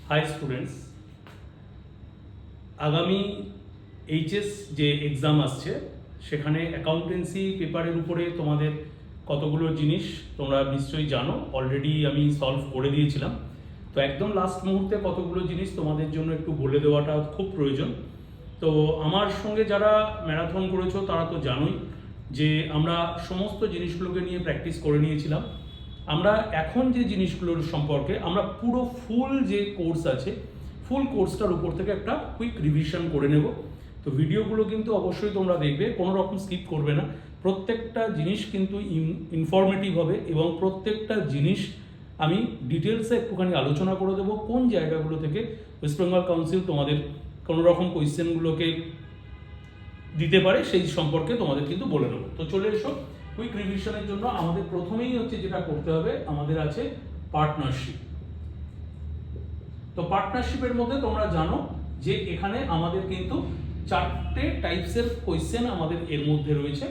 High students, আগামী HS যে exam আসছে সেখানে অ্যাকাউন্টেন্সি পেপারের উপরে তোমাদের কতগুলো জিনিস তোমরা নিশ্চয়ই জানো, অলরেডি আমি সলভ করে দিয়েছিলাম। তো একদম লাস্ট মুহূর্তে কতগুলো জিনিস তোমাদের জন্য একটু বলে দেওয়াটা খুব প্রয়োজন। তো আমার সঙ্গে যারা ম্যারাথন করেছো তারা তো জানোই যে আমরা সমস্ত জিনিসগুলোকে নিয়ে প্র্যাকটিস করে নিয়েছিলাম। আমরা এখন যে জিনিসগুলোর সম্পর্কে আমরা পুরো ফুল যে কোর্স আছে ফুল কোর্সটার উপর থেকে একটা কুইক রিভিশন করে নেব। তো ভিডিওগুলো কিন্তু অবশ্যই তোমরা দেখবে, কোনো রকম স্কিপ করবে না। প্রত্যেকটা জিনিস কিন্তু ইনফরমেটিভ হবে এবং প্রত্যেকটা জিনিস আমি ডিটেলসে একটুখানি আলোচনা করে দেবো কোন জায়গাগুলো থেকে ওয়েস্ট বেঙ্গল কাউন্সিল তোমাদের কোনো রকম কোয়েশ্চেনগুলোকে দিতে পারে সেই সম্পর্কে তোমাদের কিন্তু বলে দেবো। তো চলে এসো কুইক রিভিশনের জন্য। আমাদের প্রথমেই হচ্ছে যেটা করতে হবে, আমাদের আছে পার্টনারশিপ। তো পার্টনারশিপের মধ্যে তোমরা জানো যে এখানে আমাদের কিন্তু চারটে টাইপসের কোয়েশ্চেন আমাদের এর মধ্যে রয়েছে।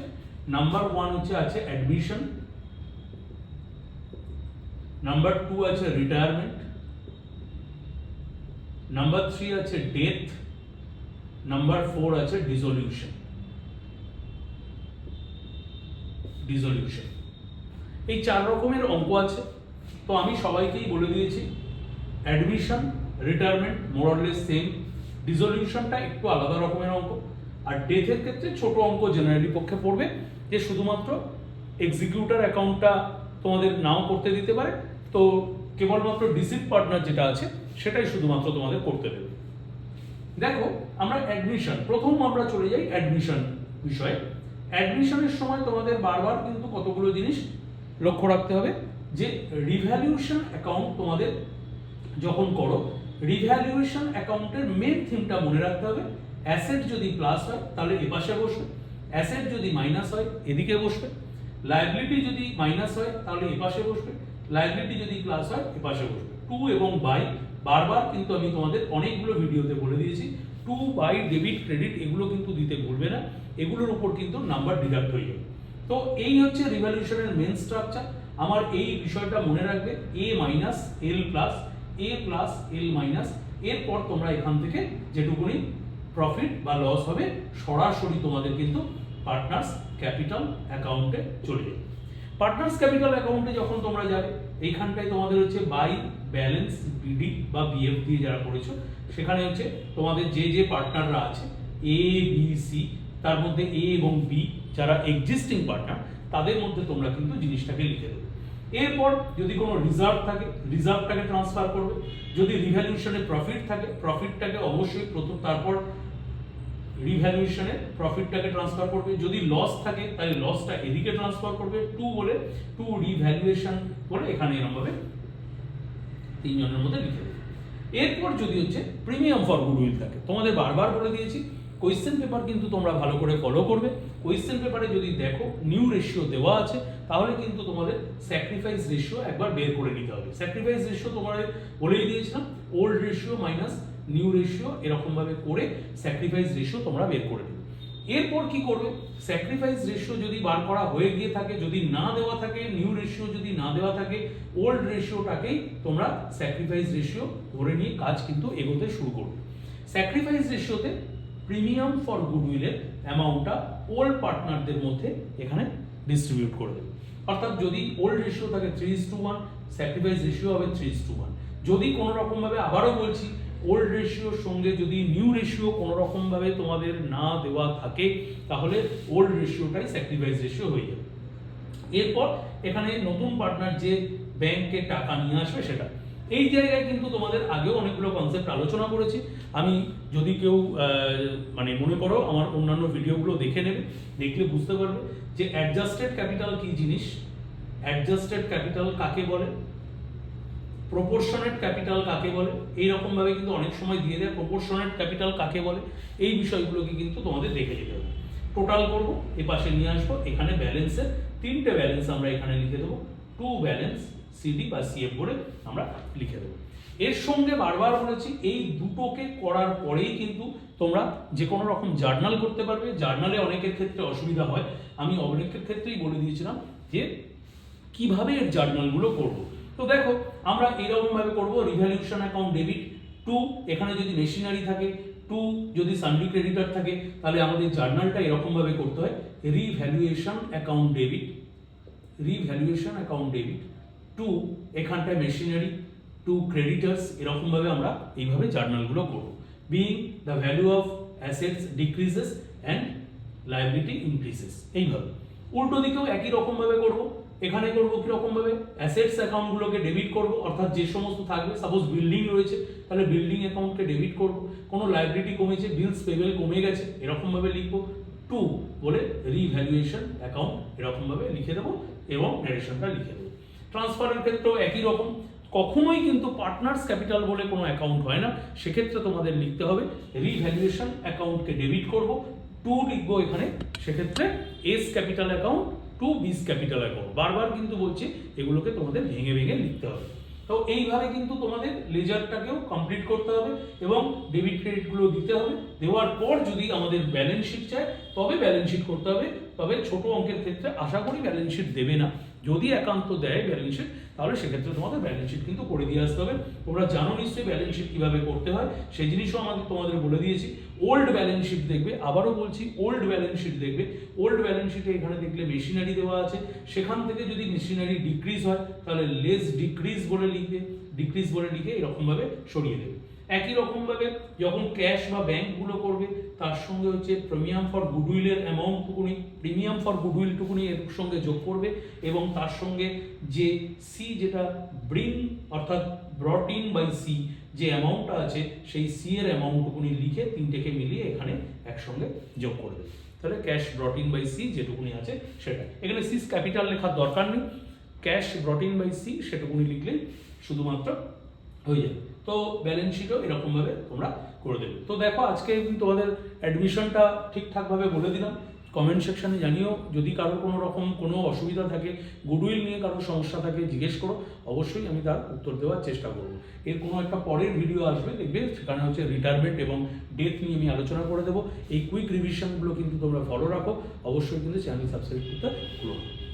নাম্বার 1 হচ্ছে আছে অ্যাডমিশন, নাম্বার 2 আছে রিটায়ারমেন্ট, নাম্বার 3 আছে ডেথ, নাম্বার 4 আছে ডিসলিউশন। এই 4 রকমের অঙ্ক আছে। তো আমি সবাইকেই বলে দিয়েছি, অ্যাডমিশন, রিটায়ারমেন্ট মোরলেস সেম, ডিসলিউশনটা একটু আলাদা রকমের অঙ্ক, আর ডেথের ক্ষেত্রে ছোট অঙ্ক জেনারেলি পক্ষে পড়বে, যে শুধুমাত্র এক্সিকিউটর অ্যাকাউন্টটা তোমাদের নাও করতে দিতে পারে। তো কেবলমাত্র ডিসিট পার্টনার যেটা আছে সেটাই শুধুমাত্র তোমাদের করতে দেবে। দেখো, আমরা অ্যাডমিশন, প্রথম আমরা চলে যাই অ্যাডমিশন বিষয়ে। অ্যাডমিশনের সময় তোমাদের বারবার কিন্তু কতগুলো জিনিস লক্ষ্য রাখতে হবে, যে রিভ্যালুয়েশন অ্যাকাউন্ট তোমাদের যখন করো, রিভ্যালুয়েশন অ্যাকাউন্টের মেন থিমটা মনে রাখতে হবে। অ্যাসেট যদি প্লাস হয় তাহলে এপাশে বসবে, অ্যাসেট যদি মাইনাস হয় এদিকে বসবে, লায়াবিলিটি যদি মাইনাস হয় তাহলে এপাশে বসবে, লায়াবিলিটি যদি প্লাস হয় এপাশে বসবে। টু এবং বাই বারবার কিন্তু আমি তোমাদের অনেকগুলো ভিডিওতে বলে দিয়েছি, টু বাই ডেবিট ক্রেডিট এগুলো কিন্তু দিতে ভুলবে না, এগুলোর উপর কিন্তু নাম্বার ডিডাক্ট হয়ে যাবে। তো এই হচ্ছে রিভ্যালুয়েশনের মেন স্ট্রাকচার। আমার এই বিষয়টা মনে রাখবে, এ মাইনাস এল প্লাস এ প্লাস এল মাইনাস। এরপর তোমরা এখান থেকে যেটুকুনি প্রফিট বা লস হবে সরাসরি তোমাদের কিন্তু পার্টনার্স ক্যাপিটাল অ্যাকাউন্টে চলে যাবে। পার্টনার্স ক্যাপিটাল অ্যাকাউন্টে যখন তোমরা যাবে, এইখানটায় তোমাদের হচ্ছে বাই ব্যালেন্স বিডি বা বিএফ দিয়ে যারা করেছো, সেখানে হচ্ছে তোমাদের যে যে পার্টনাররা আছে এ বি সি, তার মধ্যে এ এবং বি যারা এক্সিস্টিং পার্টনার, তাদের মধ্যে তোমরা কিন্তু জিনিসটাকে লিখে দেবে। এরপর যদি কোনো রিজার্ভ থাকে রিজার্ভটাকে ট্রান্সফার করবে, যদি রিভ্যালুয়েশনে প্রফিট থাকে প্রফিটটাকে অবশ্যই প্রথম, তারপর রিভ্যালুয়েশনে প্রফিটটাকে ট্রান্সফার করবে, যদি লস থাকে তাহলে লসটা এদিকে ট্রান্সফার করবে, টু বলে টু রিভ্যালুয়েশন বলে এখানে এরকম ভাবে তিনজনের মধ্যে লিখে দেবে। এরপর যদি হচ্ছে প্রিমিয়াম ফর গুডউইল থাকে, তোমাদের বারবার বলে দিয়েছি কোয়েশ্চেন পেপার কিন্তু তোমরা ভালো করে ফলো করবে। কোয়েশ্চেন পেপারে যদি দেখো নিউ রেশিও দেওয়া আছে, তাহলে কিন্তু তোমাদের স্যাক্রিফাইস রেশিও একবার বের করে নিতে হবে। স্যাক্রিফাইস রেশিও তোমাদের বলেই দিয়েছিলাম, old ratio minus new ratio এরকম ভাবে করে স্যাক্রিফাইস রেশিও তোমরা বের করে দেবে। এরপর কি করবে, স্যাক্রিফাইস রেশিও যদি বার করা হয়ে গিয়ে থাকে, যদি না দেওয়া থাকে, নিউ রেশিও যদি না দেওয়া থাকে, ওল্ড রেশিওটাকেই তোমরা স্যাক্রিফাইস রেশিও ধরে নিয়ে কাজ কিন্তু এগোতে শুরু করবে। স্যাক্রিফাইস রেশিওতে প্রিমিয়াম ফর গুডউইলের অ্যামাউন্টটা ওল্ড পার্টনারদের মধ্যে এখানে ডিস্ট্রিবিউট করে দেবে। অর্থাৎ যদি ওল্ড রেশিও থাকে 3:1, স্যাক্রিফাইস রেশিও হবে 3:1। যদি কোনো রকম ভাবে, আবারও বলছি, ওল্ড রেশিওর সঙ্গে যদি নিউ রেশিও কোনো রকম ভাবে তোমাদের না দেওয়া থাকে, তাহলে ওল্ড রেশিওটাই স্যাক্রিফাইস রেশিও হয়ে যাবে। এরপর এখানে নতুন পার্টনার যে ব্যাংকে টাকা নিয়ে আসবে সেটা, এই জায়গায় কিন্তু তোমাদের আগেও অনেকগুলো কনসেপ্ট আলোচনা করেছি। আমি যদি কেউ মানে মনে করো আমার অন্যান্য ভিডিওগুলো দেখে নেবে, দেখলে বুঝতে পারবে যে অ্যাডজাস্টেড ক্যাপিটাল কি জিনিস, অ্যাডজাস্টেড ক্যাপিটাল কাকে বলে, প্রপোর্শনেট ক্যাপিটাল কাকে বলে, এইরকম ভাবে কিন্তু অনেক সময় দিয়ে দেয় প্রপোর্শনেট ক্যাপিটাল কাকে বলে। এই বিষয়গুলোকে কিন্তু তোমাদের দেখে যেতে হবে। টোটাল করবো, এ পাশে নিয়ে আসবো, এখানে ব্যালেন্সের তিনটে ব্যালেন্স আমরা এখানে লিখে দেবো, টু ব্যালেন্স সিডি বা সিএফ বলে আমরা লিখে দেবো। এর সঙ্গে বারবার বলেছি, এই দুটোকে করার পরেই কিন্তু তোমরা যে কোনো রকম জার্নাল করতে পারবে। জার্নালে অনেকের ক্ষেত্রে অসুবিধা হয়, আমি অনেকের ক্ষেত্রেই বলে দিয়েছিলাম যে কিভাবে এর জার্নালগুলো করবো। তো দেখো, আমরা এরকম ভাবে করবো, রিভ্যালুয়েশন অ্যাকাউন্ট ডেবিট, টু এখানে যদি মেশিনারি থাকে, টু যদি সানডি ক্রেডিটর থাকে, তাহলে আমাদের জার্নালটা এরকমভাবে করতে হয় revaluation account debit, revaluation account debit two এখানটায় মেশিনারি টু ক্রেডিটার্স, এরকমভাবে আমরা এইভাবে জার্নালগুলো করব। Being the value of assets decreases and liability increases. এইভাবে উল্টো দিকেও একই রকমভাবে করব। এখানে করব কীরকমভাবে, অ্যাসেটস অ্যাকাউন্টগুলোকে ডেবিট করব, অর্থাৎ যে সমস্ত থাকবে, সাপোজ বিল্ডিং রয়েছে তাহলে বিল্ডিং অ্যাকাউন্টকে ডেবিট করব, কোনো লাইবিলিটি কমেছে, বিলস পেবেল কমে গেছে, এরকমভাবে লিখবো। টু বলে রিভ্যালুয়েশন অ্যাকাউন্ট এরকমভাবে লিখে দেবো এবং ন্যারেশনটা লিখে দেবো। ট্রান্সফারের ক্ষেত্রেও একই রকম, কখনোই কিন্তু পার্টনার্স ক্যাপিটাল বলে কোনো অ্যাকাউন্ট হয় না, সেক্ষেত্রে তোমাদের লিখতে হবে রিভ্যালুয়েশন অ্যাকাউন্টকে ডেবিট করব, টু লিখবো এখানে, সেক্ষেত্রে এস ক্যাপিটাল অ্যাকাউন্ট টু বিস ক্যাপিটাল অ্যাকাউন্ট। বারবার কিন্তু বলছি এগুলোকে তোমাদের ভেঙে ভেঙে লিখতে হবে। তো এইভাবে কিন্তু তোমাদের লেজারটাকেও কমপ্লিট করতে হবে এবং ডেবিট ক্রেডিটগুলো দিতে হবে। দেওয়ার পর যদি আমাদের ব্যালেন্স শিট চায় তবে ব্যালেন্স শিট করতে হবে, তবে ছোট অঙ্কের ক্ষেত্রে আশা করি ব্যালেন্স শিট দেবে না। যদি একান্ত দেয় ব্যালেন্স শিট তাহলে সেক্ষেত্রে তোমাদের ব্যালেন্স শিট কিন্তু করে দিয়ে আসতে হবে। তোমরা জানো নিশ্চয়ই ব্যালেন্স শিট কীভাবে করতে হয়, সেই জিনিসও তোমাদের বলে দিয়েছি। ওল্ড ব্যালেন্স শিট দেখবে, আবারও বলছি ওল্ড ব্যালেন্স শিট দেখবে। ওল্ড ব্যালেন্স শিটে এখানে দেখলে মেশিনারি দেওয়া আছে, সেখান থেকে যদি মেশিনারি ডিক্রিজ হয় তাহলে লেস ডিক্রিজ বলে লিখবে, ডিক্রিজ বলে লিখে এরকমভাবে সরিয়ে দেবে। একই রকমভাবে যখন ক্যাশ বা ব্যাংকগুলো করবে তার সঙ্গে হচ্ছে প্রিমিয়াম ফর গুডউইলের অ্যামাউন্টটুকুনি, প্রিমিয়াম ফর গুডউইলটুকুনি এর সঙ্গে যোগ করবে এবং তার সঙ্গে যে সি যেটা ব্রিং অর্থাৎ ব্রট ইন বাই সি যে অ্যামাউন্টটা আছে সেই সি এর অ্যামাউন্টটুকুনি লিখে তিনটেকে মিলিয়ে এখানে একসঙ্গে যোগ করে দেবে। তাহলে cash brought in by C যেটুকুনি আছে সেটা, এখানে সিস ক্যাপিটাল লেখার দরকার নেই, cash brought in by C সেটুকুনি লিখলেই শুধুমাত্র হয়ে যাবে। তো ব্যালেন্স শিটও এরকমভাবে তোমরা করে দেবে। তো দেখো আজকে তোমাদের অ্যাডমিশনটা ঠিকঠাকভাবে বলে দিলাম। কমেন্ট সেকশনে জানিও যদি কারোর কোনো রকম কোনো অসুবিধা থাকে, গুডউইল নিয়ে কারোর সমস্যা থাকে জিজ্ঞেস করো, অবশ্যই আমি তার উত্তর দেওয়ার চেষ্টা করব। এর কোনো একটা পরের ভিডিও আসবে, দেখবে সেখানে হচ্ছে রিটায়ারমেন্ট এবং ডেথ নিয়ে আমি আলোচনা করে দেবো। এই কুইক রিভিশনগুলো কিন্তু তোমরা ফলো রাখো, অবশ্যই কিন্তু চ্যানেল সাবস্ক্রাইব করতে ভুলো না।